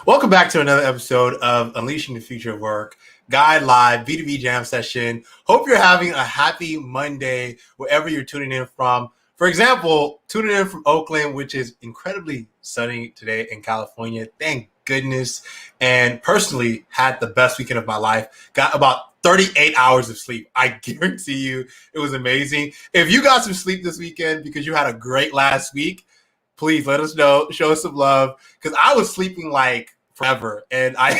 Welcome back to another episode of Unleashing the Future of Work, Guide Live, B2B Jam Session. Hope you're having a happy Monday wherever you're tuning in from. For example, tuning in from Oakland, which is incredibly sunny today in California. Thank goodness. And personally, had the best weekend of my life. Got about 38 hours of sleep. I guarantee you it was amazing. If you got some sleep this weekend because you had a great last week, please let us know, show us some love, because I was sleeping like forever. And I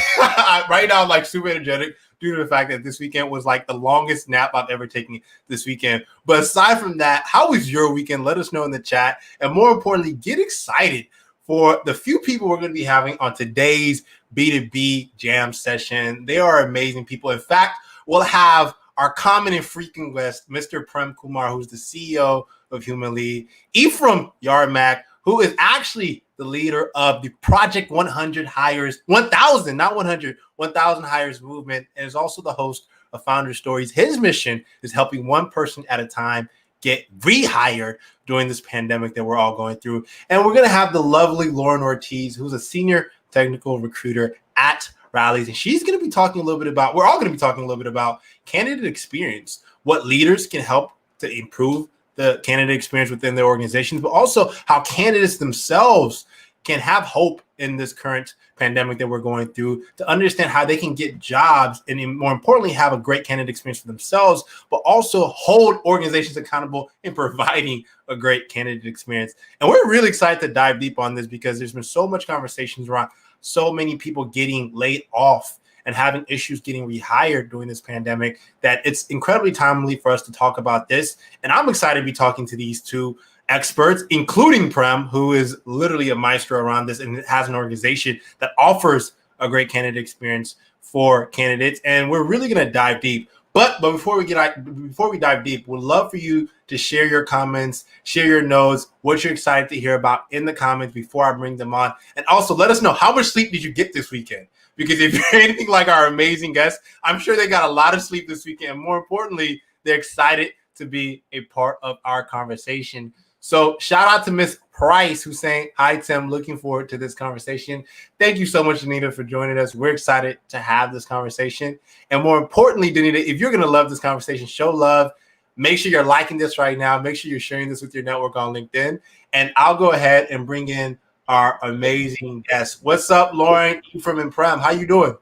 right now I'm like super energetic due to the fact that this weekend was like the longest nap I've ever taken this weekend. But aside from that, how was your weekend? Let us know in the chat. And more importantly, get excited for the few people we're going to be having on today's B2B Jam Session. They are amazing people. In fact, we'll have our common and frequent guest, Mr. Prem Kumar, who's the CEO of Human Lead, Ephraim Yarmak, who is actually the leader of the Project 100 Hires, 1,000, not 100, 1,000 Hires movement, and is also the host of Founder Stories. His mission is helping one person at a time get rehired during this pandemic that we're all going through. And we're going to have the lovely Lauren Ortiz, who's a senior technical recruiter at Rallies. And she's going to be talking a little bit about, we're all going to be talking a little bit about candidate experience, what leaders can help to improve the candidate experience within their organizations, but also how candidates themselves can have hope in this current pandemic that we're going through, to understand how they can get jobs and, more importantly, have a great candidate experience for themselves, but also hold organizations accountable in providing a great candidate experience. And we're really excited to dive deep on this because there's been so much conversations around so many people getting laid off and having issues getting rehired during this pandemic, that it's incredibly timely for us to talk about this. And I'm excited to be talking to these two experts, including Prem, who is literally a maestro around this and has an organization that offers a great candidate experience for candidates. And we're really going to dive deep. But before we dive deep, we'd love for you to share your comments, share your notes, what you're excited to hear about in the comments before I bring them on. And also let us know, how much sleep did you get this weekend? Because if you're anything like our amazing guests, I'm sure they got a lot of sleep this weekend. And more importantly, they're excited to be a part of our conversation. So shout out to Miss Price, who's saying, hi, Tim, looking forward to this conversation. Thank you so much, Danita, for joining us. We're excited to have this conversation. And more importantly, Danita, if you're going to love this conversation, show love. Make sure you're liking this right now. Make sure you're sharing this with your network on LinkedIn. And I'll go ahead and bring in our amazing guests. What's up, Lauren, Ephraim, and Prem? How you doing?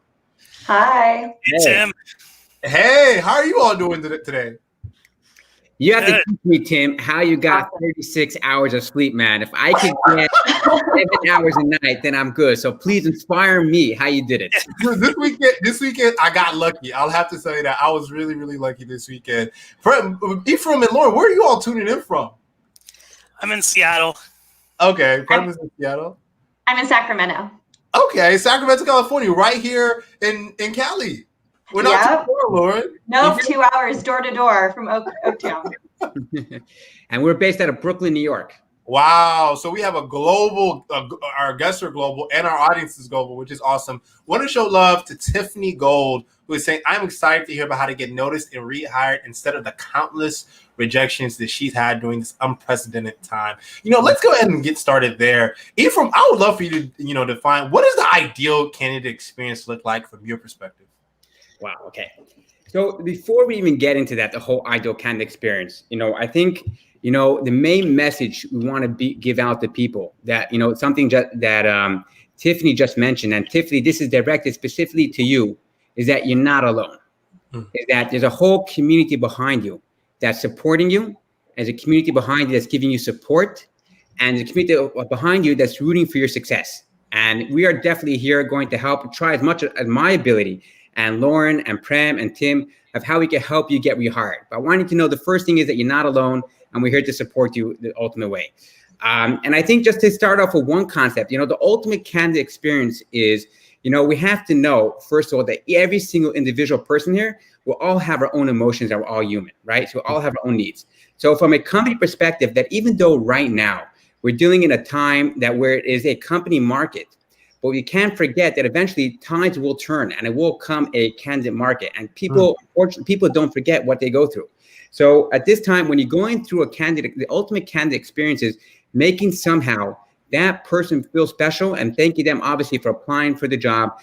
Hi. Hey, Tim. Hey, how are you all doing today? You have to teach me, Tim, how you got 36 hours of sleep, man. If I could get 7 hours a night, then I'm good. So please inspire me how you did it. This weekend, I got lucky. I'll have to tell you that. I was really, really lucky this weekend. Ephraim and Lauren, where are you all tuning in from? I'm in Seattle. Okay, Prem is in Seattle. I'm in Sacramento. Okay, Sacramento, California, right here in Cali. We're not too far, Lauren. No, 2 hours door to door from Oaktown. And we're based out of Brooklyn, New York. Wow. So we have a global, our guests are global and our audience is global, which is awesome. Want to show love to Tiffany Gold, who is saying, I'm excited to hear about how to get noticed and rehired instead of the countless rejections that she's had during this unprecedented time. Let's go ahead and get started there. Ephraim, I would love for you to, define, what does the ideal candidate experience look like from your perspective? Wow. Okay. So before we even get into that, the whole ideal candidate experience, I think, the main message we want to give out to people that, something that Tiffany just mentioned, and Tiffany, this is directed specifically to you, is that you're not alone. Is that there's a whole community behind you that's supporting you. There's a community behind you that's giving you support, and there's a community behind you that's rooting for your success. And we are definitely here going to help try as much as my ability, and Lauren and Prem and Tim, of how we can help you get rehired. But I want you to know the first thing is that you're not alone, and we're here to support you the ultimate way. And I think just to start off with one concept, the ultimate candidate experience is, we have to know, first of all, that every single individual person here will all have our own emotions, and we're all human, right? So we all have our own needs. So from a company perspective, that even though right now we're dealing in a time that where it is a company market, but we can't forget that eventually tides will turn and it will come a candidate market. And unfortunately, people don't forget what they go through. So at this time, when you're going through the ultimate candidate experience is making somehow that person feels special, and thanking them obviously for applying for the job,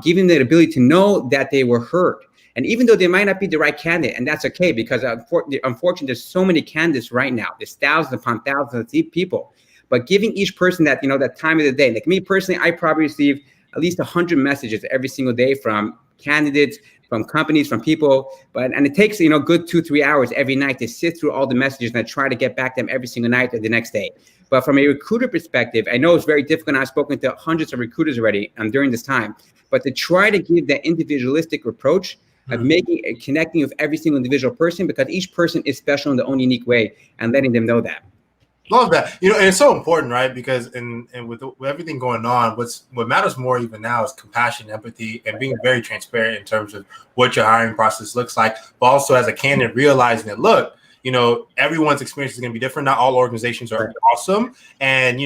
giving them the ability to know that they were heard. And even though they might not be the right candidate, and that's okay, because unfortunately, there's so many candidates right now. There's thousands upon thousands of people. But giving each person that, that time of the day, like me personally, I probably receive at least 100 messages every single day from candidates, from companies, from people. And it takes, good 2-3 hours every night to sit through all the messages and I try to get back to them every single night or the next day. But from a recruiter perspective, I know it's very difficult. I've spoken to hundreds of recruiters already during this time, but to try to give that individualistic approach of connecting with every single individual person, because each person is special in their own unique way, and letting them know that. Love that. And it's so important, right? Because and with everything going on, what matters more even now is compassion, empathy, and being very transparent in terms of what your hiring process looks like, but also as a candidate realizing that, look, everyone's experience is going to be different. Not all organizations are awesome. And,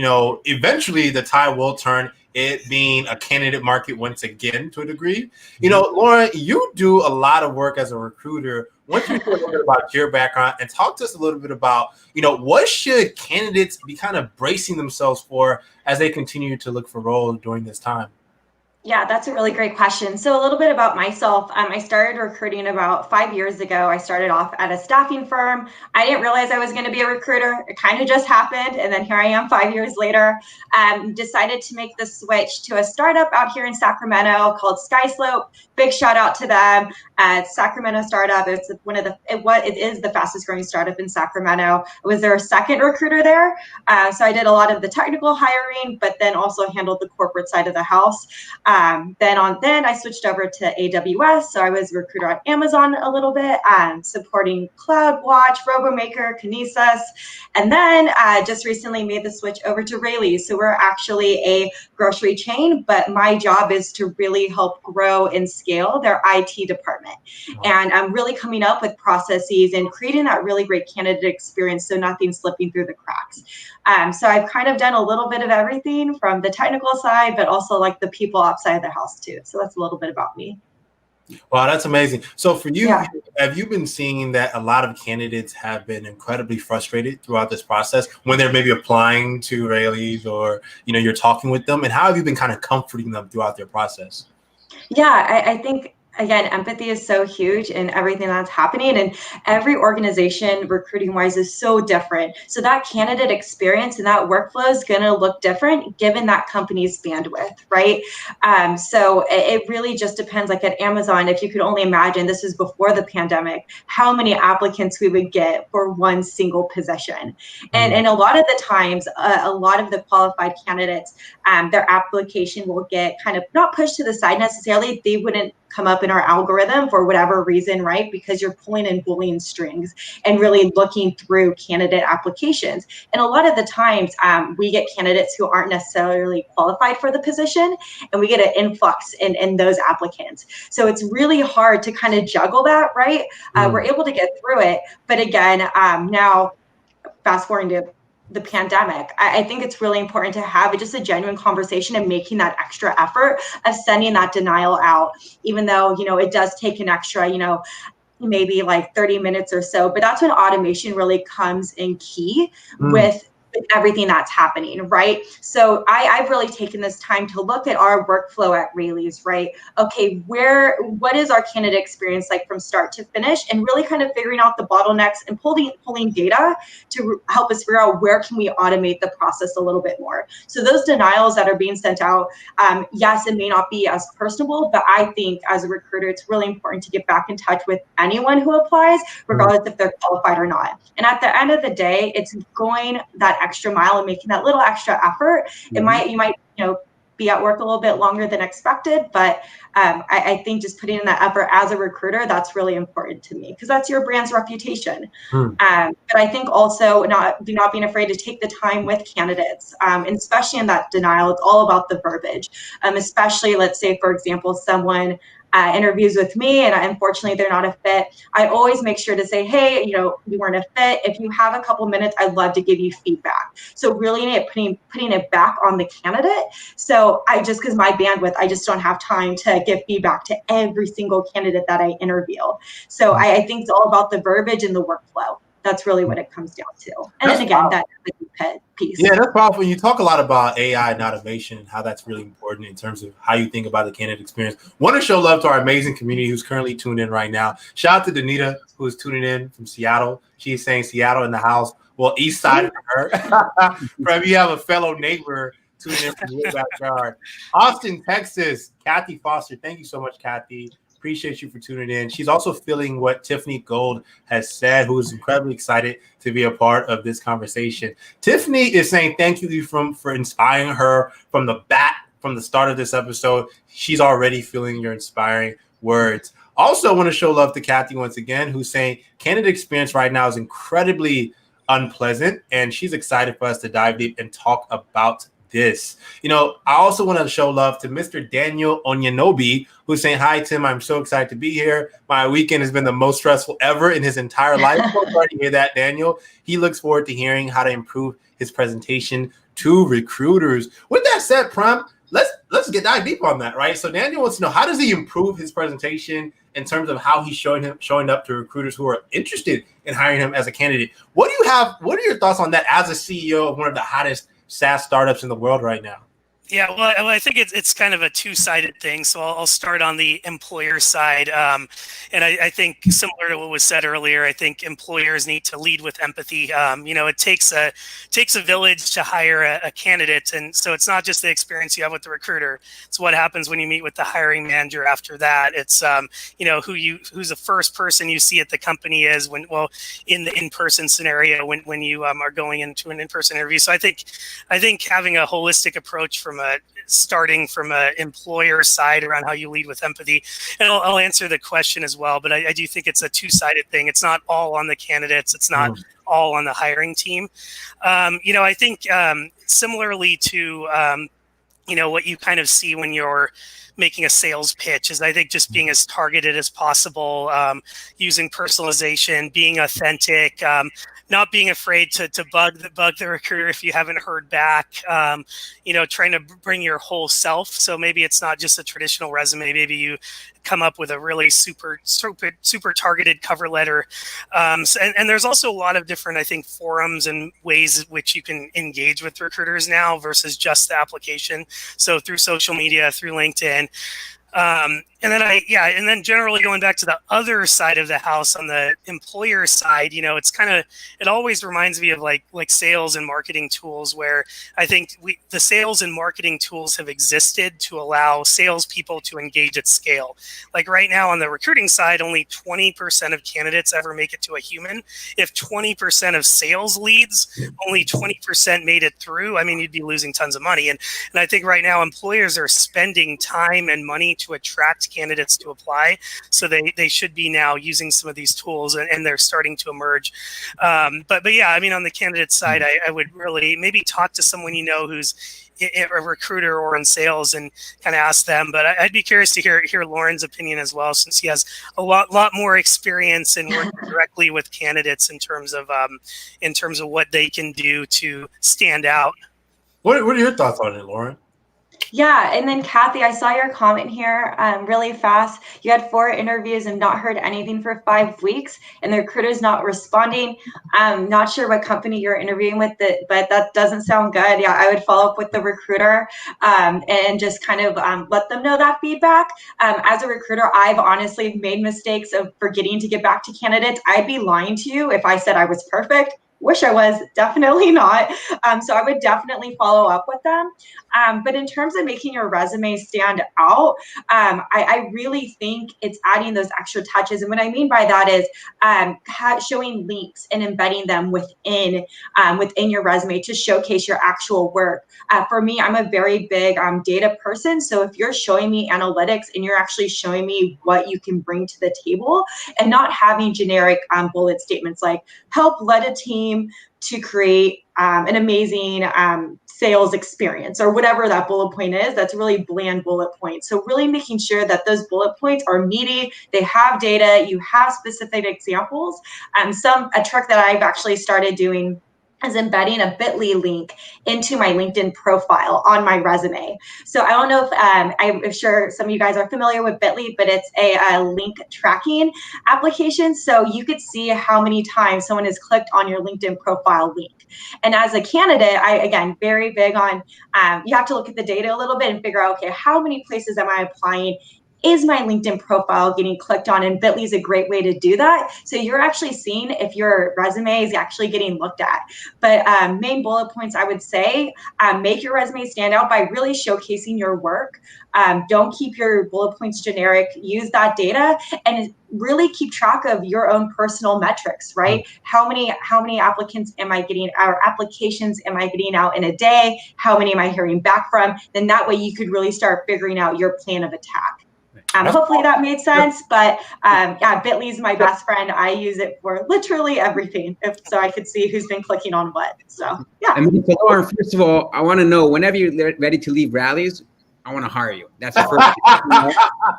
eventually the tide will turn, it being a candidate market once again to a degree. Lauren, you do a lot of work as a recruiter. Why don't you talk a little bit about your background and talk to us a little bit about, what should candidates be kind of bracing themselves for as they continue to look for roles during this time? Yeah, that's a really great question. So a little bit about myself. I started recruiting about 5 years ago. I started off at a staffing firm. I didn't realize I was going to be a recruiter. It kind of just happened. And then here I am 5 years later. Decided to make the switch to a startup out here in Sacramento called SkySlope. Big shout out to them. Sacramento startup. It's it is the fastest growing startup in Sacramento. I was their second recruiter there. So I did a lot of the technical hiring, but then also handled the corporate side of the house. Then I switched over to AWS. So I was a recruiter at Amazon a little bit, supporting CloudWatch, RoboMaker, Kinesis. And then just recently made the switch over to Rayleigh's. So we're actually a grocery chain, but my job is to really help grow and scale their IT department. Wow. And I'm really coming up with processes and creating that really great candidate experience so nothing's slipping through the cracks. So I've kind of done a little bit of everything from the technical side, but also like the people outside the house too. So that's a little bit about me. Wow, that's amazing. So for you, have you been seeing that a lot of candidates have been incredibly frustrated throughout this process when they're maybe applying to Rayleigh's or, you're talking with them? And how have you been kind of comforting them throughout their process? Yeah, I think, again, empathy is so huge in everything that's happening, and every organization recruiting wise is so different. So that candidate experience and that workflow is going to look different given that company's bandwidth, right? So it really just depends. Like at Amazon, if you could only imagine, this was before the pandemic, how many applicants we would get for one single position. And a lot of the times, a lot of the qualified candidates, their application will get kind of not pushed to the side necessarily. They wouldn't come up in our algorithm for whatever reason, right? Because you're pulling in Boolean strings and really looking through candidate applications. And a lot of the times we get candidates who aren't necessarily qualified for the position, and we get an influx in those applicants. So it's really hard to kind of juggle that, right? We're able to get through it. But again, now fast forwarding to the pandemic, I think it's really important to have just a genuine conversation and making that extra effort of sending that denial out, even though, it does take an extra, maybe like 30 minutes or so. But that's when automation really comes in key with everything that's happening, right? So I've really taken this time to look at our workflow at Rayleigh's, right? Okay, what is our candidate experience like from start to finish, and really kind of figuring out the bottlenecks and pulling data to help us figure out where can we automate the process a little bit more. So those denials that are being sent out, yes, it may not be as personable, but I think as a recruiter, it's really important to get back in touch with anyone who applies, regardless if they're qualified or not. And at the end of the day, it's going that extra mile and making that little extra effort. You might be at work a little bit longer than expected, but I think just putting in that effort as a recruiter, that's really important to me, because that's your brand's reputation. But I think also not being afraid to take the time with candidates, and especially in that denial, it's all about the verbiage. Especially, let's say, for example, someone interviews with me and unfortunately they're not a fit. I always make sure to say, hey, you weren't a fit. If you have a couple minutes, I'd love to give you feedback. So really putting it back on the candidate. So because my bandwidth, I just don't have time to give feedback to every single candidate that I interview. So I think it's all about the verbiage and the workflow. that's really what it comes down to. And That's then again, powerful. that piece. Yeah, that's powerful. You talk a lot about AI and automation and how that's really important in terms of how you think about the candidate experience. Want to show love to our amazing community who's currently tuned in right now. Shout out to Danita, who is tuning in from Seattle. She's saying Seattle in the house. Well, East Side for her. Prem, you have a fellow neighbor tuning in from your backyard. Austin, Texas. Kathy Foster. Thank you so much, Kathy. Appreciate you for tuning in. She's also feeling what Tiffany Gold has said, who is incredibly excited to be a part of this conversation. Tiffany is saying thank you for inspiring her from the start of this episode. She's already feeling your inspiring words. Also want to show love to Kathy once again, who's saying candidate experience right now is incredibly unpleasant, and she's excited for us to dive deep and talk about this. I also want to show love to Mr. Daniel Onyenobi, who's saying, hi, Tim. I'm so excited to be here. My weekend has been the most stressful ever in his entire life. So sorry to hear that, Daniel. He looks forward to hearing how to improve his presentation to recruiters. With that said, Prem, let's dive deep on that, right? So Daniel wants to know, how does he improve his presentation in terms of how he's showing up to recruiters who are interested in hiring him as a candidate? What are your thoughts on that as a CEO of one of the hottest SaaS startups in the world right now? Yeah, well, I think it's kind of a two-sided thing. So I'll start on the employer side. And I think similar to what was said earlier, I think employers need to lead with empathy. It takes a village to hire a candidate. And so it's not just the experience you have with the recruiter. It's what happens when you meet with the hiring manager after that. It's, who's the first person you see at the company is in the in-person scenario when you are going into an in-person interview. So I think having a holistic approach starting from an employer side around how you lead with empathy. And I'll answer the question as well, but I do think it's a two-sided thing. It's not all on the candidates. It's not all on the hiring team. I think similarly to, what you kind of see when you're making a sales pitch is, I think, just being as targeted as possible, using personalization, being authentic, not being afraid to bug the recruiter if you haven't heard back, trying to bring your whole self. So maybe it's not just a traditional resume. Maybe you come up with a really super targeted cover letter. And there's also a lot of different, I think, forums and ways in which you can engage with recruiters now versus just the application. So through social media, through LinkedIn. And then generally going back to the other side of the house on the employer side, it always reminds me of like sales and marketing tools, where I think the sales and marketing tools have existed to allow salespeople to engage at scale. Like right now on the recruiting side, only 20% of candidates ever make it to a human. If 20% of sales leads, only 20% made it through, you'd be losing tons of money. And I think right now employers are spending time and money to attract candidates to apply. So they should be now using some of these tools, and they're starting to emerge. But yeah, on the candidate side, I would really maybe talk to someone who's a recruiter or in sales and kind of ask them. But I'd be curious to hear Lauren's opinion as well, since he has a lot more experience in working directly with candidates in terms of what they can do to stand out. What are your thoughts on it, Lauren? Yeah, and then Kathy, I saw your comment here really fast. You had 4 interviews and not heard anything for 5 weeks, and the recruiter's not responding. I'm not sure what company you're interviewing with, but that doesn't sound good. Yeah, I would follow up with the recruiter and just kind of let them know that feedback. As a recruiter, I've honestly made mistakes of forgetting to get back to candidates. I'd be lying to you if I said I was perfect. Wish I was, definitely not. So I would definitely follow up with them. But in terms of making your resume stand out, I really think it's adding those extra touches. And what I mean by that is showing links and embedding them within your resume to showcase your actual work. For me, I'm a very big data person. So if you're showing me analytics and you're actually showing me what you can bring to the table, and not having generic bullet statements like help lead a team to create an amazing sales experience, or whatever that bullet point is, that's really bland bullet points. So really making sure that those bullet points are meaty, they have data, you have specific examples. A trick that I've actually started doing is embedding a bit.ly link into my LinkedIn profile on my resume. So I don't know if I'm sure some of you guys are familiar with bit.ly, but it's a link tracking application. So you could see how many times someone has clicked on your LinkedIn profile link. And as a candidate, I, again, very big on, you have to look at the data a little bit and figure out, okay, how many places am I applying? Is my LinkedIn profile getting clicked on? And bit.ly is a great way to do that. So you're actually seeing if your resume is actually getting looked at. But main bullet points, I would say, make your resume stand out by really showcasing your work. Don't keep your bullet points generic. Use that data and really keep track of your own personal metrics, right? How many applicants am I getting, or applications am I getting out in a day? How many am I hearing back from? Then that way you could really start figuring out your plan of attack. Hopefully that made sense, but yeah, bit.ly is my best friend. I use it for literally everything, so I could see who's been clicking on what. So yeah. I mean, Lauren, first of all, I want to know, whenever you're ready to leave rallies, I want to hire you. That's the first thing.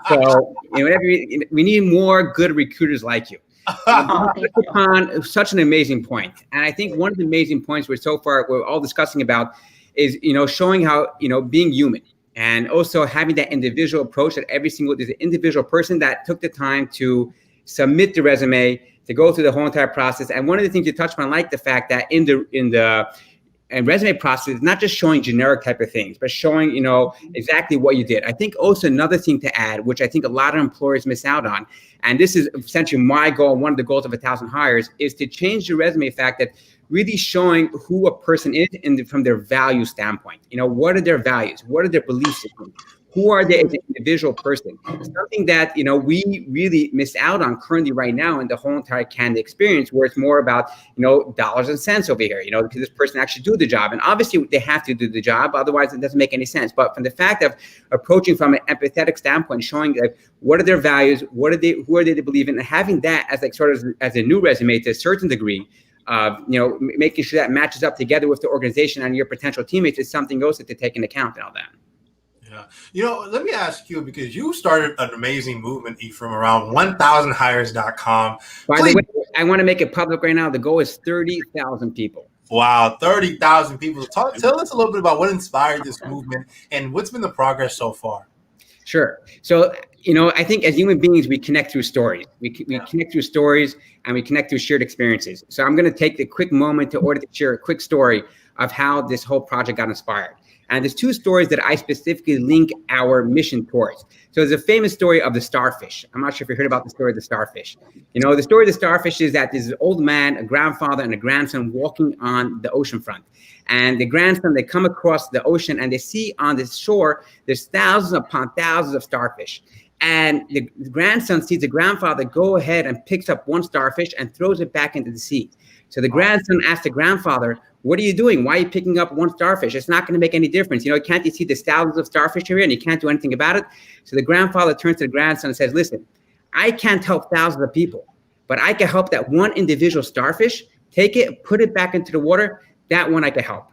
So whenever we need more good recruiters like you. On such an amazing point. And I think one of the amazing points we're all discussing about is, showing how, being human. And also having that individual approach that there's an individual person that took the time to submit the resume, to go through the whole entire process. And one of the things you touched on, I like the fact that in the resume process, it's not just showing generic type of things, but showing, exactly what you did. I think also another thing to add, which I think a lot of employers miss out on, and this is essentially my goal, one of the goals of 1,000 hires, is to change the resume fact that really showing who a person is from their value standpoint. What are their values? What are their belief systems? Who are they as an individual person? Something that, we really miss out on currently right now in the whole entire candidate experience, where it's more about, dollars and cents over here, because this person actually do the job. And obviously they have to do the job, otherwise it doesn't make any sense. But from the fact of approaching from an empathetic standpoint, showing what are their values, who are they to believe in, and having that as as a new resume to a certain degree, making sure that matches up together with the organization and your potential teammates is something else to take into account and all that. Yeah. Let me ask you, because you started an amazing movement, Ephraim, around 1000hires.com. By the way, I want to make it public right now. The goal is 30,000 people. Wow, 30,000 people. Tell us a little bit about what inspired this movement and what's been the progress so far. Sure. So, I think as human beings, we connect through stories. We connect through stories, and we connect through shared experiences. So I'm going to take the quick moment to share a quick story of how this whole project got inspired. And there's two stories that I specifically link our mission towards. So there's a famous story of the starfish. I'm not sure if you heard about the story of the starfish. The story of the starfish is that there's an old man, a grandfather, and a grandson walking on the ocean front. And the grandson, they come across the ocean and they see on the shore, there's thousands upon thousands of starfish. And the grandson sees the grandfather go ahead and picks up one starfish and throws it back into the sea. So the grandson asks the grandfather, "What are you doing? Why are you picking up one starfish? It's not going to make any difference. Can't you see there's thousands of starfish here and you can't do anything about it?" So the grandfather turns to the grandson and says, "Listen, I can't help thousands of people, but I can help that one individual starfish. Take it, put it back into the water. That one I can help."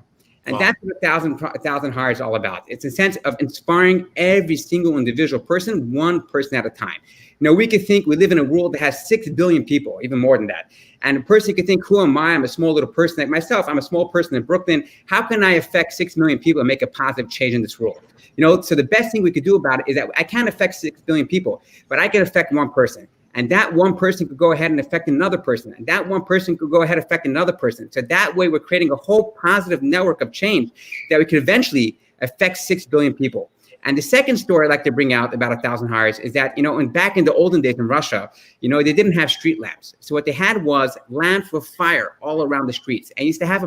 And that's what 1,000 hires is all about. It's a sense of inspiring every single individual person, one person at a time. We could think we live in a world that has 6 billion people, even more than that. And a person could think, who am I? I'm a small little person like myself. I'm a small person in Brooklyn. How can I affect 6 million people and make a positive change in this world? So the best thing we could do about it is that I can't affect 6 billion people, but I can affect one person. And that one person could go ahead and affect another person. And that one person could go ahead and affect another person. So that way we're creating a whole positive network of change that we could eventually affect 6 billion people. And the second story I'd like to bring out about 1,000 hires is that, back in the olden days in Russia, they didn't have street lamps. So what they had was lamps with fire all around the streets. And you used to have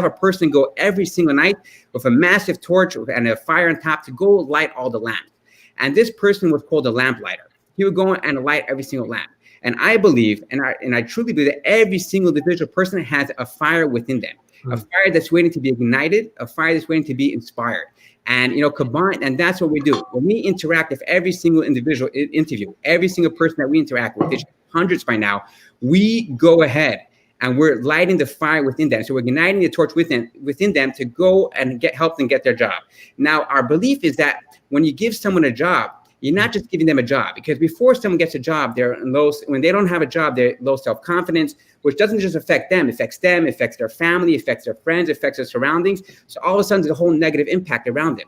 a person go every single night with a massive torch and a fire on top to go light all the lamps. And this person was called a lamplighter. He would go and light every single lamp. And I believe, and I truly believe that every single individual person has a fire within them, a fire that's waiting to be ignited, a fire that's waiting to be inspired. And, combined, and that's what we do. When we interact with every single individual interview, every single person that we interact with, there's hundreds by now, we go ahead and we're lighting the fire within them. So we're igniting the torch within them to go and help them get their job. Now, our belief is that when you give someone a job, you're not just giving them a job, because before someone gets a job, when they don't have a job, they're low self-confidence, which doesn't just affect them, affects their family, affects their friends, affects their surroundings. So all of a sudden, there's a whole negative impact around them.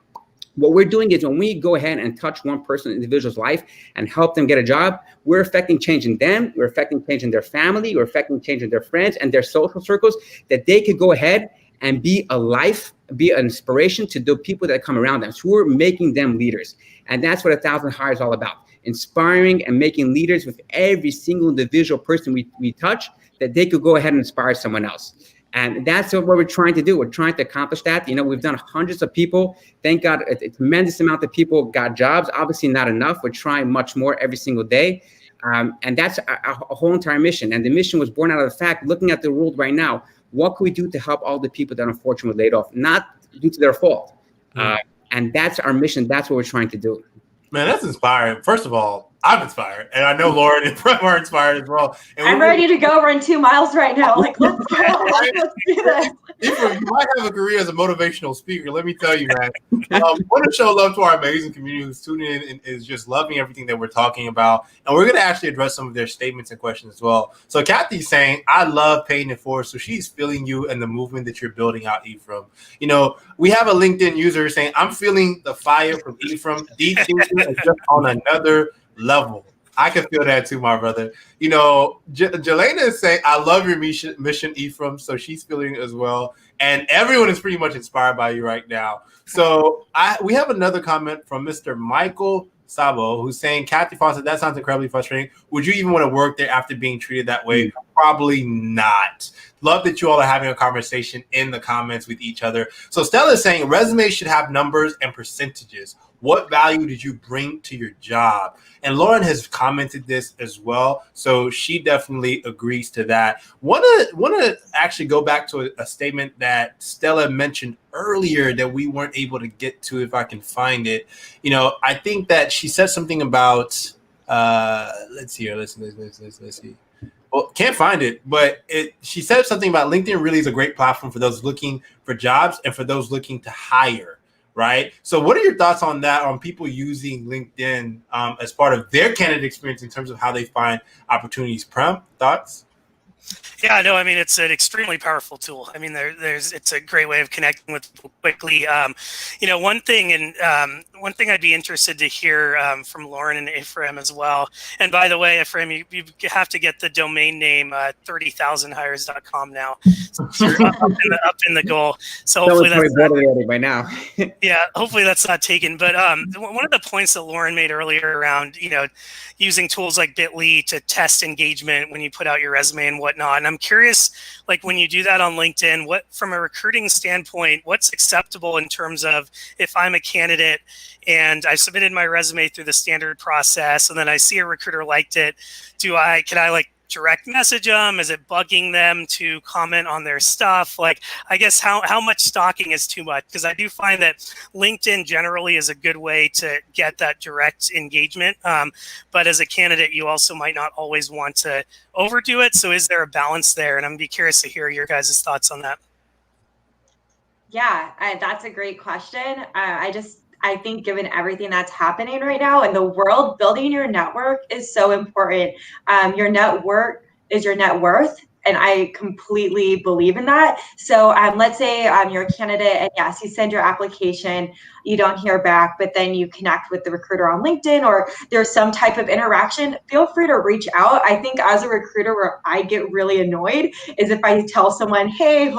What we're doing is when we go ahead and touch one person, individual's life, and help them get a job, we're affecting change in them, we're affecting change in their family, we're affecting change in their friends and their social circles, that they could go ahead and be an inspiration to the people that come around them. So we're making them leaders. And that's what 1,000 Hire is all about. Inspiring and making leaders with every single individual person we touch, that they could go ahead and inspire someone else. And that's what we're trying to do. We're trying to accomplish that. We've done hundreds of people. Thank God, a tremendous amount of people got jobs. Obviously not enough. We're trying much more every single day. And that's a whole entire mission. And the mission was born out of the fact, looking at the world right now, what can we do to help all the people that unfortunately were laid off, not due to their fault? And that's our mission. That's what we're trying to do. Man, that's inspiring. First of all, I'm inspired, and I know Lauren and Prem are inspired as well. And I'm ready to go run 2 miles right now. Like, let's go. Let's do this. Ephraim, you might have a career as a motivational speaker. Let me tell you, man. Want to show love to our amazing community who's tuning in and is just loving everything that we're talking about. And we're going to actually address some of their statements and questions as well. So Kathy's saying, I love paying it forward. So she's feeling you and the movement that you're building out, Ephraim. We have a LinkedIn user saying, I'm feeling the fire from Ephraim. Deep thinking is just on another level. I can feel that too, my brother. Jelena is saying, I love your mission, Ephraim. So she's feeling it as well. And everyone is pretty much inspired by you right now. So we have another comment from Mr. Michael Sabo, who's saying, Kathy Fawcett, that sounds incredibly frustrating. Would you even want to work there after being treated that way? Probably not. Love that you all are having a conversation in the comments with each other. So Stella is saying, resumes should have numbers and percentages. What value did you bring to your job? And Lauren has commented this as well, so she definitely agrees to that. Want to actually go back to a statement that Stella mentioned earlier that we weren't able to get to, if I can find it. I think that she said something about let's see. Well, can't find it, but she said something about LinkedIn really is a great platform for those looking for jobs and for those looking to hire. Right. So what are your thoughts on that, on people using LinkedIn as part of their candidate experience in terms of how they find opportunities? Prem, thoughts? Yeah, no, I mean, it's an extremely powerful tool. I mean, it's a great way of connecting with people quickly. One thing I'd be interested to hear from Lauren and Ephraim as well. And by the way, Ephraim, you have to get the domain name 30,000hires.com now. So you're up in the goal. So hopefully that's already by now. Yeah, hopefully that's not taken. But one of the points that Lauren made earlier around, using tools like Bitly to test engagement when you put out your resume and whatnot. And I'm curious, like when you do that on LinkedIn, what, from a recruiting standpoint, what's acceptable in terms of if I'm a candidate and I submitted my resume through the standard process and then I see a recruiter liked it, can I direct message them? Is it bugging them to comment on their stuff? I guess how much stalking is too much? Because I do find that LinkedIn generally is a good way to get that direct engagement. But as a candidate, you also might not always want to overdo it. So is there a balance there? And I'm be curious to hear your guys' thoughts on that. Yeah, that's a great question. I think given everything that's happening right now in the world, building your network is so important. Your network is your net worth. And I completely believe in that. So let's say you're a candidate and yes, you send your application, you don't hear back, but then you connect with the recruiter on LinkedIn or there's some type of interaction, feel free to reach out. I think as a recruiter where I get really annoyed is if I tell someone, hey,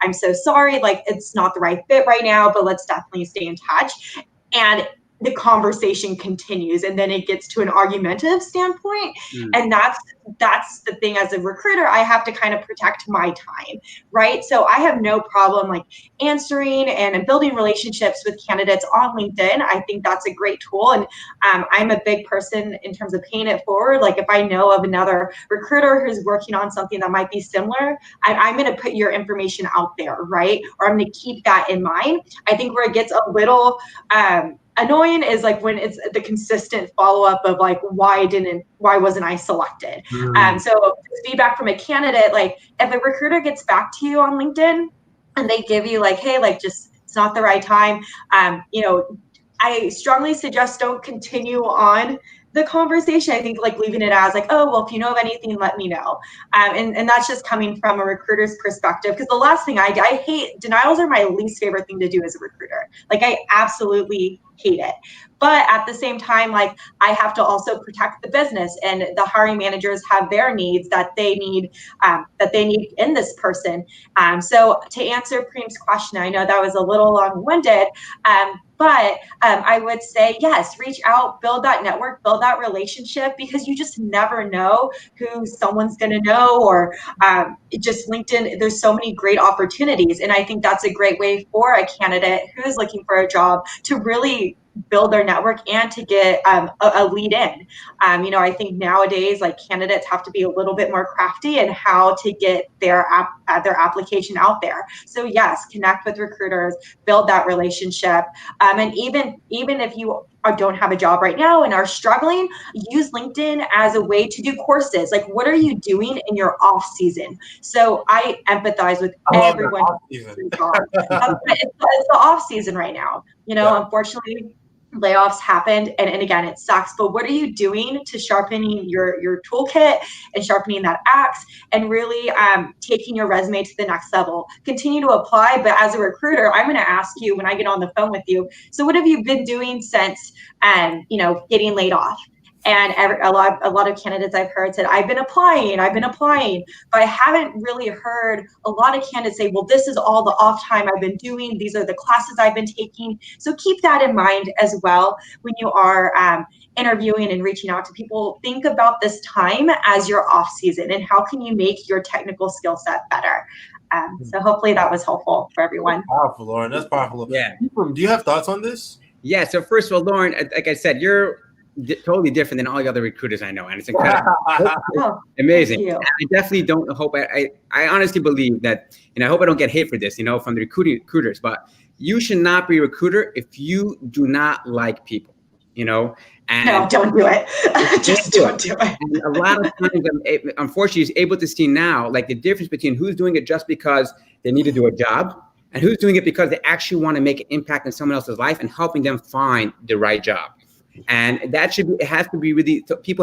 I'm so sorry, it's not the right fit right now, but let's definitely stay in touch. And the conversation continues and then it gets to an argumentative standpoint. And that's the thing, as a recruiter, I have to kind of protect my time, right? So I have no problem answering and building relationships with candidates on LinkedIn. I think that's a great tool. And I'm a big person in terms of paying it forward. If I know of another recruiter who's working on something that might be similar, I'm going to put your information out there, right? Or I'm going to keep that in mind. I think where it gets a little annoying is when it's the consistent follow-up of why wasn't I selected? So feedback from a candidate, if a recruiter gets back to you on LinkedIn and they give you hey, just it's not the right time, I strongly suggest don't continue on the conversation. I think like leaving it as like, oh, well, if you know of anything, let me know. And that's just coming from a recruiter's perspective. Because the last thing I hate, denials are my least favorite thing to do as a recruiter. Like I absolutely hate it. But at the same time, like I have to also protect the business, and the hiring managers have their needs that they need in this person. So to answer Prem's question, I know that was a little long-winded, but I would say, yes, reach out, build that network, build that relationship, because you just never know who someone's going to know, or just LinkedIn, there's so many great opportunities. And I think that's a great way for a candidate who is looking for a job to really build their network and to get a lead in. I think nowadays, like candidates have to be a little bit more crafty in how to get their application out there. So yes, connect with recruiters, build that relationship. And even if you don't have a job right now and are struggling, use LinkedIn as a way to do courses. Like, what are you doing in your off season? So I empathize with everyone. It's the off season right now. Unfortunately, layoffs happened, and again, it sucks, but what are you doing to sharpening your toolkit and sharpening that axe and really taking your resume to the next level? Continue to apply, but as a recruiter, I'm going to ask you when I get on the phone with you, so what have you been doing since getting laid off? And a lot of candidates I've heard said, I've been applying, but I haven't really heard a lot of candidates say, well, this is all the off time I've been doing. These are the classes I've been taking. So keep that in mind as well when you are interviewing and reaching out to people. Think about this time as your off season and how can you make your technical skill set better. So hopefully that was helpful for everyone. That's powerful, Lauren. That's powerful. Yeah. Do you have thoughts on this? Yeah. So first of all, Lauren, like I said, you're totally different than all the other recruiters I know, and it's incredible. Amazing. I definitely don't hope I honestly believe that, and I hope I don't get hate for this, from the recruiters, but you should not be a recruiter if you do not like people, and no, don't do it. Just don't do it. And a lot of times, unfortunately, is able to see now like the difference between who's doing it just because they need to do a job and who's doing it because they actually want to make an impact in someone else's life and helping them find the right job. And that people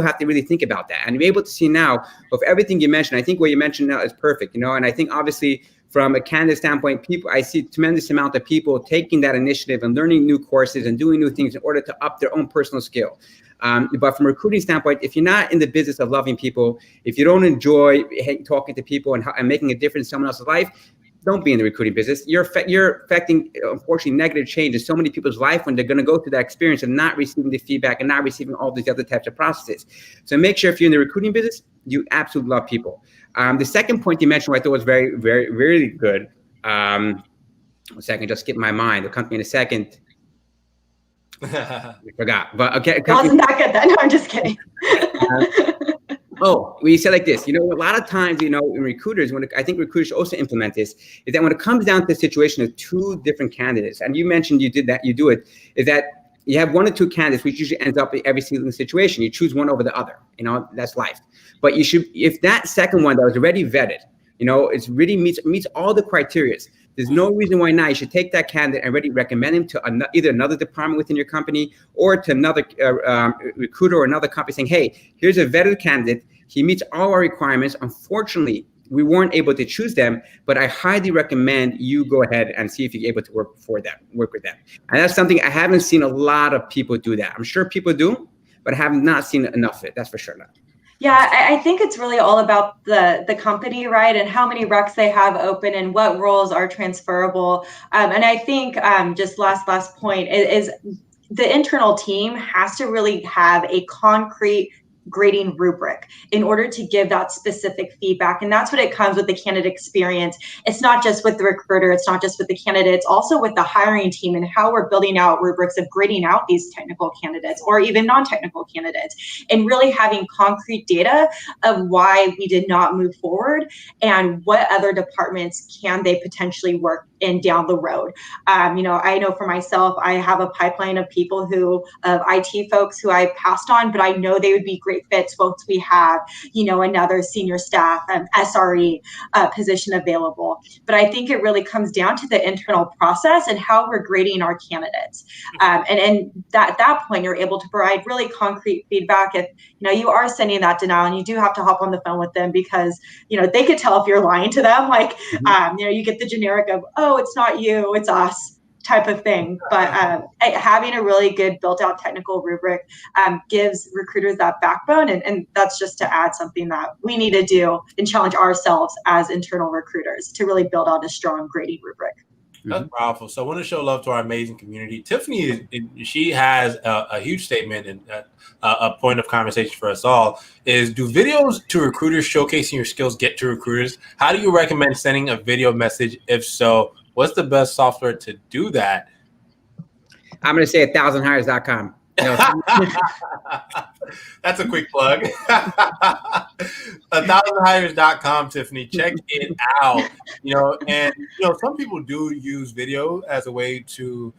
have to really think about that and be able to see now of everything you mentioned. I think what you mentioned now is perfect, and I think obviously from a candidate standpoint, I see a tremendous amount of people taking that initiative and learning new courses and doing new things in order to up their own personal skill. But from a recruiting standpoint, if you're not in the business of loving people, if you don't enjoy talking to people and making a difference in someone else's life, don't be in the recruiting business. You're affecting, unfortunately, negative change in so many people's life when they're going to go through that experience of not receiving the feedback and not receiving all these other types of processes. So make sure if you're in the recruiting business, you absolutely love people. The second point you mentioned, I thought was very, very, really good. One second, just skip my mind. It'll come to me in a second. I forgot. But okay. It wasn't that good then. No, I'm just kidding. We said like this, a lot of times, in recruiters, I think recruiters also implement this, is that when it comes down to the situation of two different candidates, and you mentioned you do it, is that you have one or two candidates, which usually ends up in every single situation. You choose one over the other, that's life. But you should, if that second one that was already vetted, it's really meets all the criteria, there's no reason why not. You should take that candidate and already recommend him to either another department within your company or to another recruiter or another company saying, hey, here's a vetted candidate. He meets all our requirements. Unfortunately, we weren't able to choose them, but I highly recommend you go ahead and see if you're able to work with them. And that's something I haven't seen a lot of people do that. I'm sure people do, but I have not seen enough of it. That's for sure. Yeah, I think it's really all about the company, right? And how many recs they have open and what roles are transferable. And I think just last point is the internal team has to really have a concrete grading rubric in order to give that specific feedback. And that's what it comes with the candidate experience. It's not just with the recruiter, it's not just with the candidate, it's also with the hiring team and how we're building out rubrics of grading out these technical candidates or even non-technical candidates, and really having concrete data of why we did not move forward and what other departments can they potentially work in down the road. I know for myself, I have a pipeline of people of IT folks who I passed on, but I know they would be great fits once we have, another senior staff SRE position available. But I think it really comes down to the internal process and how we're grading our candidates. And at that point, you're able to provide really concrete feedback. If you are sending that denial, and you do have to hop on the phone with them because they could tell if you're lying to them. Like you get the generic of, oh, it's not you, it's us type of thing. But having a really good built out technical rubric gives recruiters that backbone. And that's just to add something that we need to do and challenge ourselves as internal recruiters to really build out a strong grading rubric. That's powerful. So I want to show love to our amazing community. Tiffany, she has a huge statement and a point of conversation for us all is, do videos to recruiters showcasing your skills get to recruiters? How do you recommend sending a video message? If so, what's the best software to do that? I'm going to say 1000hires.com. That's a quick plug. 1000hires.com, Tiffany. Check it out. Some people do use video as a way to,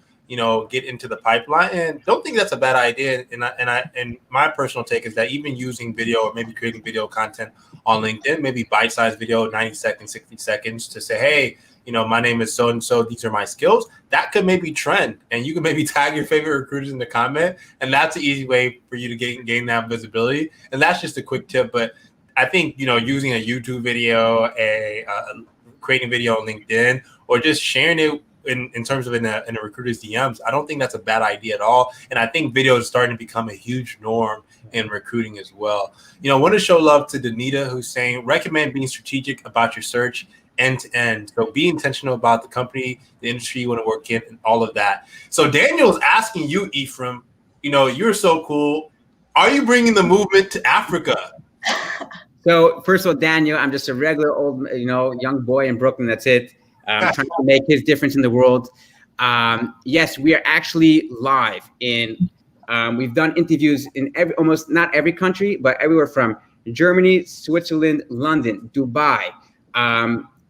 get into the pipeline, and don't think that's a bad idea. And my personal take is that even using video or maybe creating video content on LinkedIn, maybe bite-sized video, 90 seconds, 60 seconds to say, hey, my name is so-and-so, these are my skills, that could maybe trend. And you can maybe tag your favorite recruiters in the comment. And that's an easy way for you to gain that visibility. And that's just a quick tip. But I think, using a YouTube video, creating video on LinkedIn, or just sharing it in terms of in a recruiter's DMs, I don't think that's a bad idea at all. And I think video is starting to become a huge norm in recruiting as well. I want to show love to Danita, who's saying, recommend being strategic about your search end to end. So be intentional about the company, the industry you want to work in, and all of that. So Daniel's asking you, Ephraim, you're so cool. Are you bringing the movement to Africa? So first of all, Daniel, I'm just a regular old, young boy in Brooklyn. That's it. Trying to make his difference in the world. Yes, we are actually live we've done interviews in almost not every country, but everywhere from Germany, Switzerland, London, Dubai,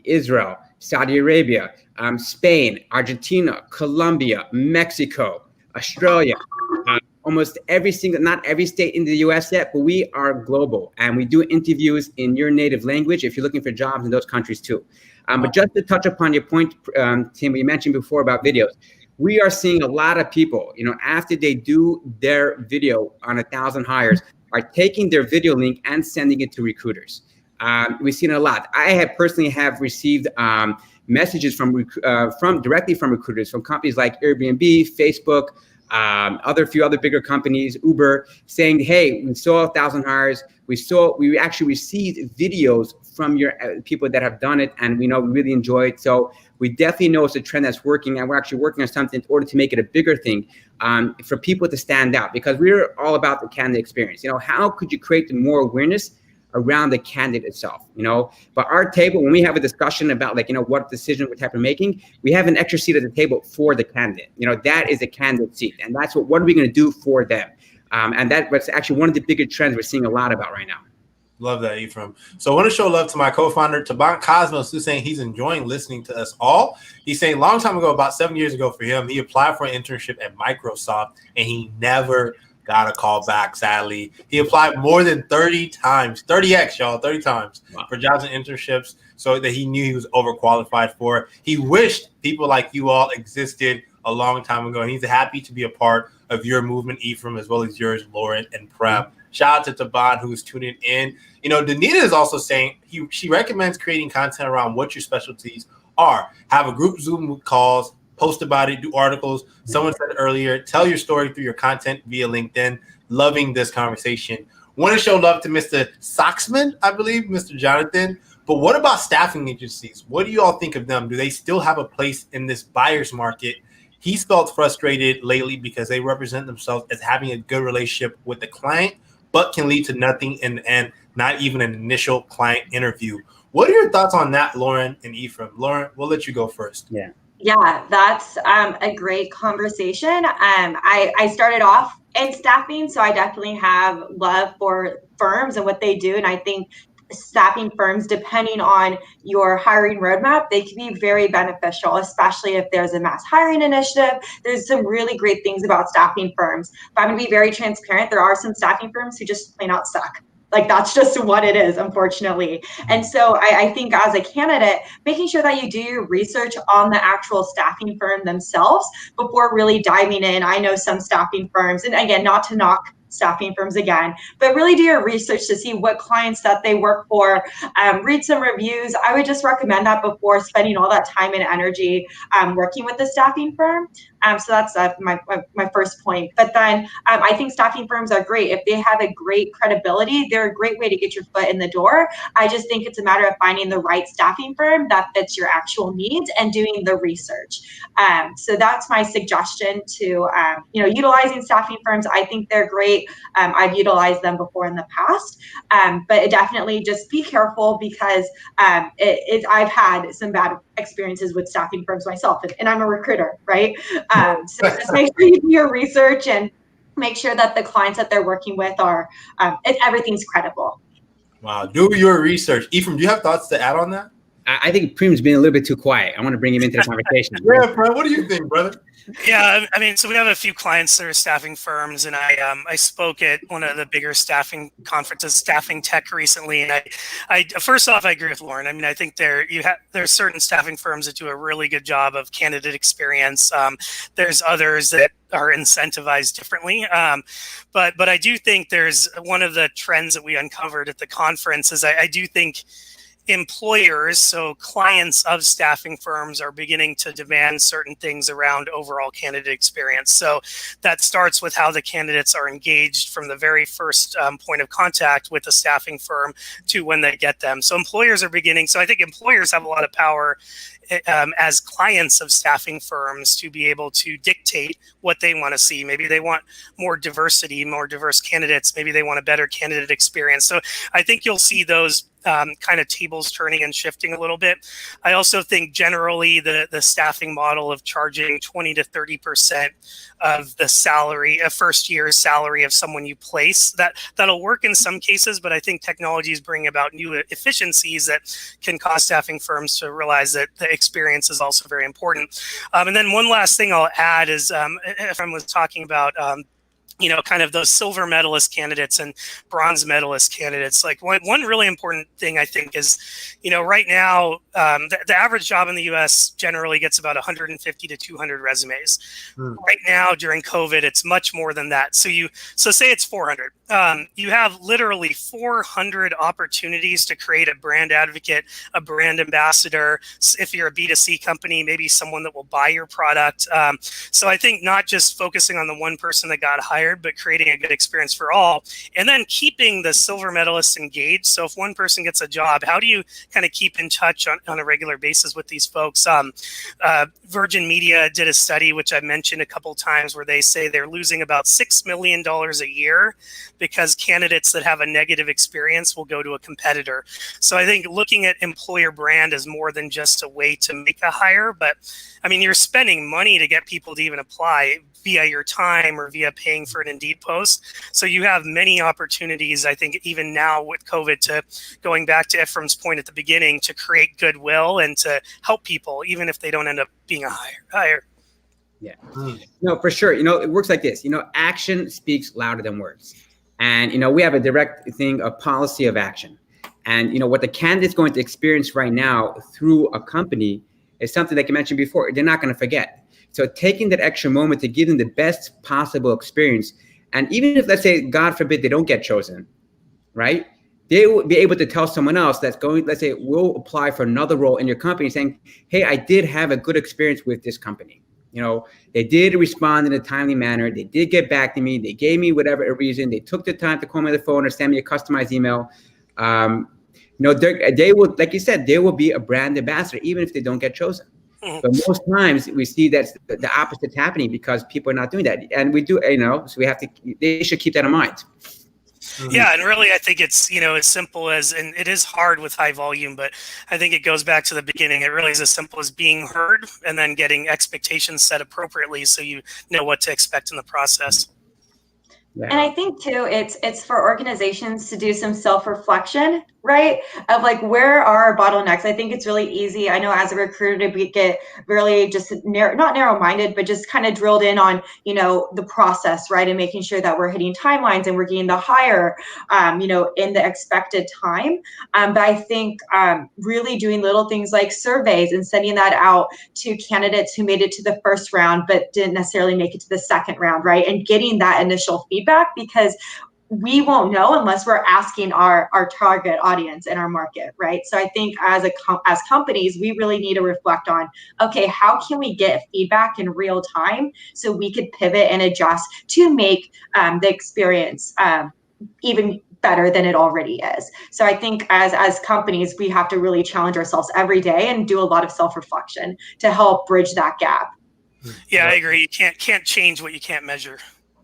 Israel, Saudi Arabia, Spain, Argentina, Colombia, Mexico, Australia, almost not every state in the US yet, but we are global, and we do interviews in your native language if you're looking for jobs in those countries too. But just to touch upon your point, Tim, you mentioned before about videos, we are seeing a lot of people, after they do their video on 1000 Hires, are taking their video link and sending it to recruiters. We've seen it a lot. I have personally received messages directly from recruiters from companies like Airbnb, Facebook, few other bigger companies, Uber, saying, hey, we saw 1000 Hires. We actually received videos from your people that have done it, and we really enjoy it. So we definitely know it's a trend that's working, and we're actually working on something in order to make it a bigger thing for people to stand out, because we're all about the candidate experience. How could you create more awareness around the candidate itself, But our table, when we have a discussion about what decision we're type of making, we have an extra seat at the table for the candidate. That is a candidate seat, and that's what are we going to do for them? And that's actually one of the bigger trends we're seeing a lot about right now. Love that, Ephraim. So I want to show love to my co-founder, Taban Cosmos, who's saying he's enjoying listening to us all. He's saying long time ago, about 7 years ago for him, he applied for an internship at Microsoft, and he never got a call back, sadly. He applied more than 30 times, 30x, y'all, 30 times for jobs and internships, so that he knew he was overqualified for. He wished people like you all existed a long time ago, and he's happy to be a part of your movement, Ephraim, as well as yours, Lauren and Prem. Shout out to Taban, who's tuning in. Danita is also saying she recommends creating content around what your specialties are. Have a group Zoom calls, post about it, do articles. Someone said earlier, tell your story through your content via LinkedIn. Loving this conversation. Want to show love to Mr. Soxman, I believe, Mr. Jonathan. But what about staffing agencies? What do you all think of them? Do they still have a place in this buyer's market? He's felt frustrated lately because they represent themselves as having a good relationship with the client, but can lead to nothing and not even an initial client interview. What are your thoughts on that, Lauren and Ephraim? Lauren, we'll let you go first. Yeah, that's a great conversation. I started off in staffing, so I definitely have love for firms and what they do. And I think staffing firms, depending on your hiring roadmap, they can be very beneficial, especially if there's a mass hiring initiative. There's some really great things about staffing firms. But I'm going to be very transparent. There are some staffing firms who just plain out suck. Like, that's just what it is, unfortunately. And so I think as a candidate, making sure that you do your research on the actual staffing firm themselves before really diving in. I know some staffing firms, and again, not to knock staffing firms again, but really do your research to see what clients that they work for, read some reviews. I would just recommend that before spending all that time and energy working with the staffing firm. So that's my first point. But then I think staffing firms are great. If they have a great credibility, they're a great way to get your foot in the door. I just think it's a matter of finding the right staffing firm that fits your actual needs and doing the research. So that's my suggestion to, utilizing staffing firms. I think they're great. I've utilized them before in the past, but definitely just be careful because I've had some bad experiences with staffing firms myself, and I'm a recruiter, right? So just make sure you do your research and make sure that the clients that they're working with are, everything's credible. Wow, do your research. Ephraim, do you have thoughts to add on that? I think Prem's been a little bit too quiet. I want to bring him into the conversation. Yeah, Prem, what do you think, brother? Yeah, I mean, so we have a few clients that are staffing firms, and I spoke at one of the bigger staffing conferences, Staffing Tech, recently, and I first off, I agree with Lauren. I mean, I think there's certain staffing firms that do a really good job of candidate experience. There's others that are incentivized differently, but I do think there's one of the trends that we uncovered at the conference is I do think employers, so clients of staffing firms, are beginning to demand certain things around overall candidate experience. So that starts with how the candidates are engaged from the very first point of contact with the staffing firm to when they get them. So employers are beginning. So I think employers have a lot of power as clients of staffing firms to be able to dictate what they want to see. Maybe they want more diversity, more diverse candidates. Maybe they want a better candidate experience. So I think you'll see those kind of tables turning and shifting a little bit. I also think generally the staffing model of charging 20 to 30% of the salary, a first year's salary of someone you place, that'll work in some cases, but I think technology is bringing about new efficiencies that can cause staffing firms to realize that the experience is also very important. And then one last thing I'll add is if I was talking about kind of those silver medalist candidates and bronze medalist candidates. Like one really important thing I think is, right now, the average job in the U.S. generally gets about 150 to 200 resumes. Right now, during COVID, it's much more than that. So say it's 400. You have literally 400 opportunities to create a brand advocate, a brand ambassador. If you're a B2C company, maybe someone that will buy your product. So I think not just focusing on the one person that got hired, but creating a good experience for all, and then keeping the silver medalists engaged. So if one person gets a job, how do you kind of keep in touch on a regular basis with these folks? Virgin Media did a study, which I mentioned a couple times, where they say they're losing about $6 million a year because candidates that have a negative experience will go to a competitor. So I think looking at employer brand is more than just a way to make a hire, but I mean, you're spending money to get people to even apply via your time or via paying for an Indeed post. So you have many opportunities, I think, even now with COVID, to going back to Ephraim's point at the beginning, to create goodwill and to help people, even if they don't end up being a hire. Yeah, no, for sure. It works like this. Action speaks louder than words. And, we have a direct thing, a policy of action. And, what the candidate's going to experience right now through a company is something like you mentioned before, they're not going to forget. So taking that extra moment to give them the best possible experience. And even if, let's say, God forbid, they don't get chosen, right? They will be able to tell someone else that's going, let's say, will apply for another role in your company saying, hey, I did have a good experience with this company. They did respond in a timely manner. They did get back to me. They gave me whatever reason. They took the time to call me on the phone or send me a customized email. They will, like you said, they will be a brand ambassador, even if they don't get chosen. But most times we see that's the opposite happening because people are not doing that. And we do, so they should keep that in mind. Yeah, and really, I think it's, as simple as, and it is hard with high volume, but I think it goes back to the beginning. It really is as simple as being heard and then getting expectations set appropriately so you know what to expect in the process. Yeah. And I think too, it's for organizations to do some self-reflection, right? Of like, where are our bottlenecks? I think it's really easy. I know as a recruiter to get really just not narrow-minded, but just kind of drilled in on, the process, right? And making sure that we're hitting timelines and we're getting the hire, in the expected time. But I think really doing little things like surveys and sending that out to candidates who made it to the first round, but didn't necessarily make it to the second round, right? And getting that initial feedback, because we won't know unless we're asking our target audience in our market, right? So I think as companies, we really need to reflect on, okay, how can we get feedback in real time so we could pivot and adjust to make the experience even better than it already is. So I think as companies, we have to really challenge ourselves every day and do a lot of self-reflection to help bridge that gap. Yeah, I agree. You can't change what you can't measure.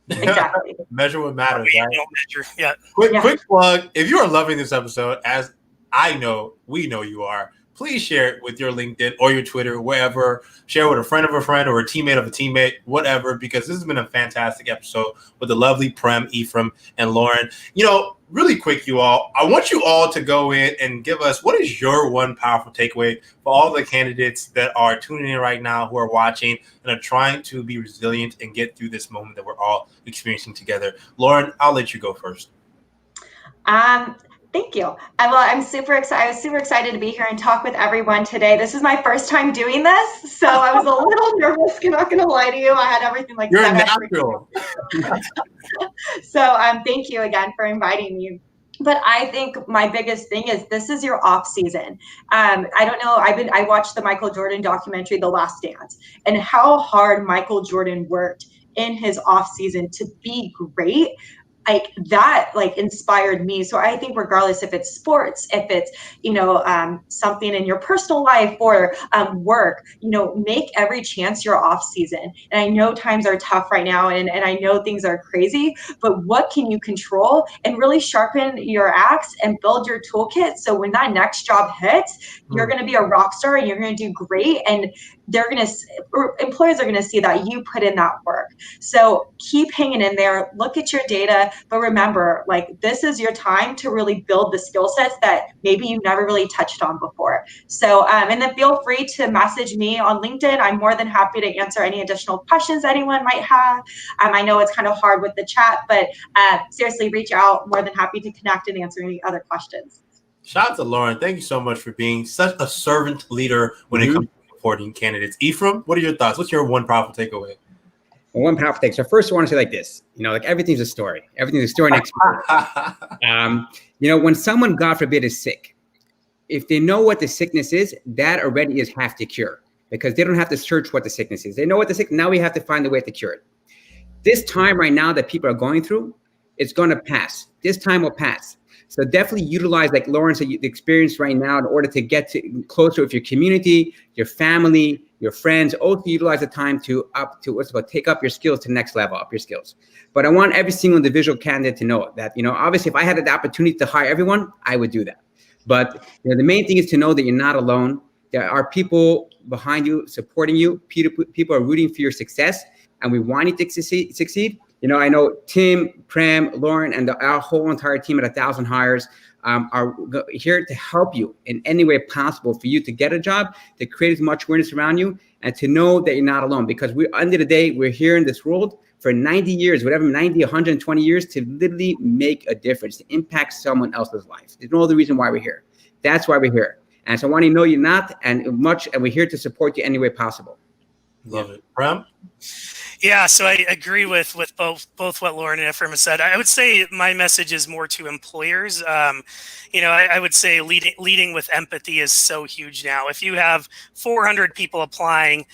Exactly. Measure what matters, right? Don't measure. Yeah. Quick plug. If you are loving this episode, as we know you are, please share it with your LinkedIn or your Twitter, wherever. Share with a friend of a friend or a teammate of a teammate, whatever, because this has been a fantastic episode with the lovely Prem, Ephraim, and Lauren. Really quick, you all, I want you all to go in and give us, what is your one powerful takeaway for all the candidates that are tuning in right now, who are watching and are trying to be resilient and get through this moment that we're all experiencing together? Lauren, I'll let you go first. Thank you. I'm super excited. I was super excited to be here and talk with everyone today. This is my first time doing this, so I was a little nervous. I'm not going to lie to you. I had everything like you're set natural. So thank you again for inviting me. But I think my biggest thing is this is your off season. I don't know. I watched the Michael Jordan documentary, The Last Dance, and how hard Michael Jordan worked in his off season to be great. Like that, inspired me. So I think regardless if it's sports, if it's, something in your personal life or work, make every chance your off season. And I know times are tough right now and I know things are crazy, but what can you control and really sharpen your axe and build your toolkit. So when that next job hits, you're going to be a rock star and you're going to do great. And employers are going to see that you put in that work. So keep hanging in there, look at your data, but remember, this is your time to really build the skill sets that maybe you've never really touched on before. So, and then feel free to message me on LinkedIn. I'm more than happy to answer any additional questions anyone might have. I know it's kind of hard with the chat, but seriously, reach out. More than happy to connect and answer any other questions. Shout out to Lauren. Thank you so much for being such a servant leader when it comes to supporting candidates. Ephraim, what are your thoughts? What's your one powerful takeaway? One powerful take. So first I want to say like this, everything's a story. Everything's a story and experience. When someone, God forbid, is sick, if they know what the sickness is, that already is half the cure, because they don't have to search what the sickness is. They know what the sickness, now we have to find a way to cure it. This time right now that people are going through, it's going to pass. This time will pass. So definitely utilize, like Lauren said, the experience right now in order to get closer with your community, your family, your friends. Also utilize the time to take up your skills to the next level, up your skills. But I want every single individual candidate to know that, obviously if I had the opportunity to hire everyone, I would do that. But the main thing is to know that you're not alone. There are people behind you supporting you. People are rooting for your success, and we want you to succeed. I know Tim, Prem, Lauren, and our whole entire team at 1,000 Hires are here to help you in any way possible for you to get a job, to create as much awareness around you, and to know that you're not alone. Because end of the day, we're here in this world for 90 years, 120 years, to literally make a difference, to impact someone else's life. There's no other reason why we're here. That's why we're here. And so I want you to know you're not, and we're here to support you any way possible. Love it. Prem? Yeah, so I agree with both what Lauren and Ephraim have said. I would say my message is more to employers. I would say leading with empathy is so huge now. If you have 400 people applying,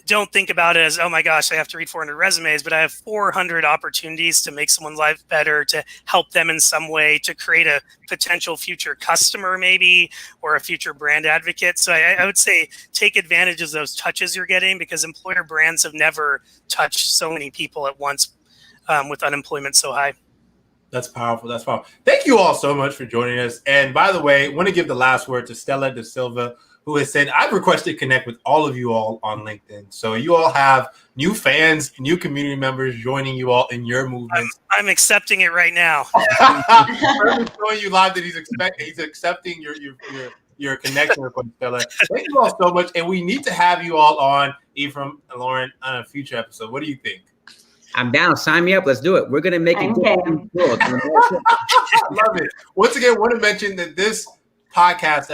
don't think about it as, oh my gosh, I have to read 400 resumes, but I have 400 opportunities to make someone's life better, to help them in some way, to create a potential future customer maybe, or a future brand advocate. So I would say take advantage of those touches you're getting, because employer brands have never touched so many people at once with unemployment so high. That's powerful. Thank you all so much for joining us. And by the way, I want to give the last word to Stella Da Silva, who has said, I've requested to connect with all of you all on LinkedIn. So you all have new fans, new community members joining you all in your movements. I'm accepting it right now. I'm showing you live that he's accepting your connection request, fella. Thank you all so much. And we need to have you all on, Ephraim and Lauren, on a future episode. What do you think? I'm down. Sign me up. Let's do it. We're gonna make it. I love it. Once again, I want to mention that this live podcast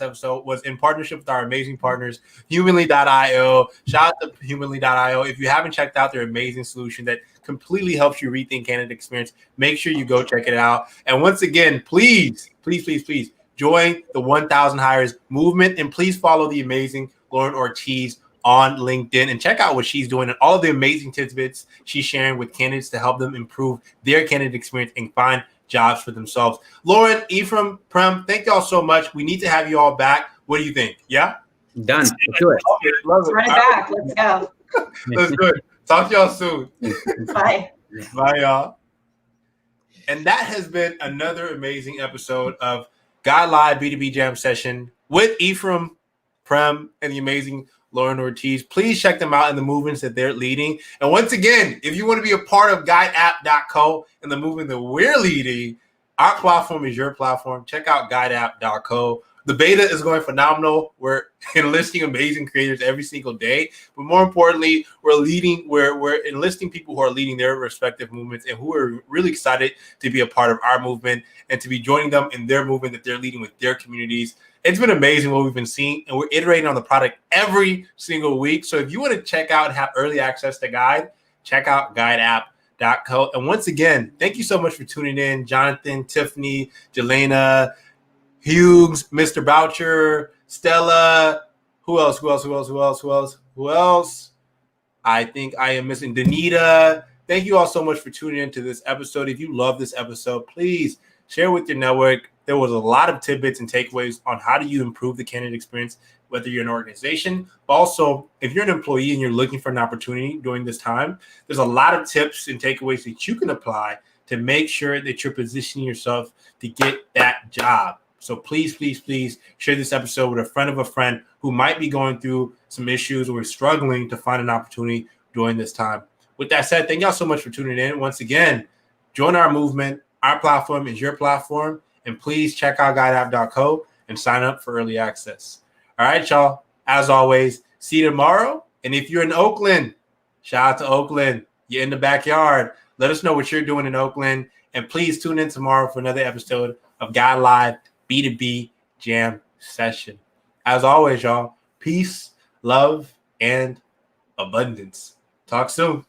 episode, was in partnership with our amazing partners, Humanly.io. Shout out to Humanly.io. If you haven't checked out their amazing solution that completely helps you rethink candidate experience, make sure you go check it out. And once again, please join the 1,000 Hires movement, and please follow the amazing Lauren Ortiz on LinkedIn and check out what she's doing and all of the amazing tidbits she's sharing with candidates to help them improve their candidate experience and find jobs for themselves. Lauren, Ephraim, Prem, thank y'all so much. We need to have you all back. What do you think? Yeah? Done. Let's do it. Love it. Run it back. Let's go. That's good. Talk to y'all soon. Bye. Bye, y'all. And that has been another amazing episode of God Live B2B Jam Session with Ephraim, Prem, and the amazing Lauren Ortiz. Please check them out in the movements that they're leading. And once again, if you want to be a part of guideapp.co and the movement that we're leading, our platform is your platform. Check out guideapp.co. The beta is going phenomenal. We're enlisting amazing creators every single day. But more importantly, we're enlisting people who are leading their respective movements and who are really excited to be a part of our movement and to be joining them in their movement that they're leading with their communities. It's been amazing what we've been seeing, and we're iterating on the product every single week. So if you want to check out and have early access to Guide, check out guideapp.co. And once again, thank you so much for tuning in. Jonathan, Tiffany, Jelena, Hughes, Mr. Boucher, Stella. Who else? I think I am missing Danita. Thank you all so much for tuning into this episode. If you love this episode, please share with your network. There was a lot of tidbits and takeaways on how do you improve the candidate experience, whether you're an organization, but also if you're an employee and you're looking for an opportunity during this time, there's a lot of tips and takeaways that you can apply to make sure that you're positioning yourself to get that job. So please share this episode with a friend of a friend who might be going through some issues or is struggling to find an opportunity during this time. With that said, thank y'all so much for tuning in. Once again, join our movement. Our platform is your platform. And please check out guideapp.co and sign up for early access. All right, y'all. As always, see you tomorrow. And if you're in Oakland, shout out to Oakland. You're in the backyard. Let us know what you're doing in Oakland. And please tune in tomorrow for another episode of God Live B2B Jam Session. As always, y'all, peace, love, and abundance. Talk soon.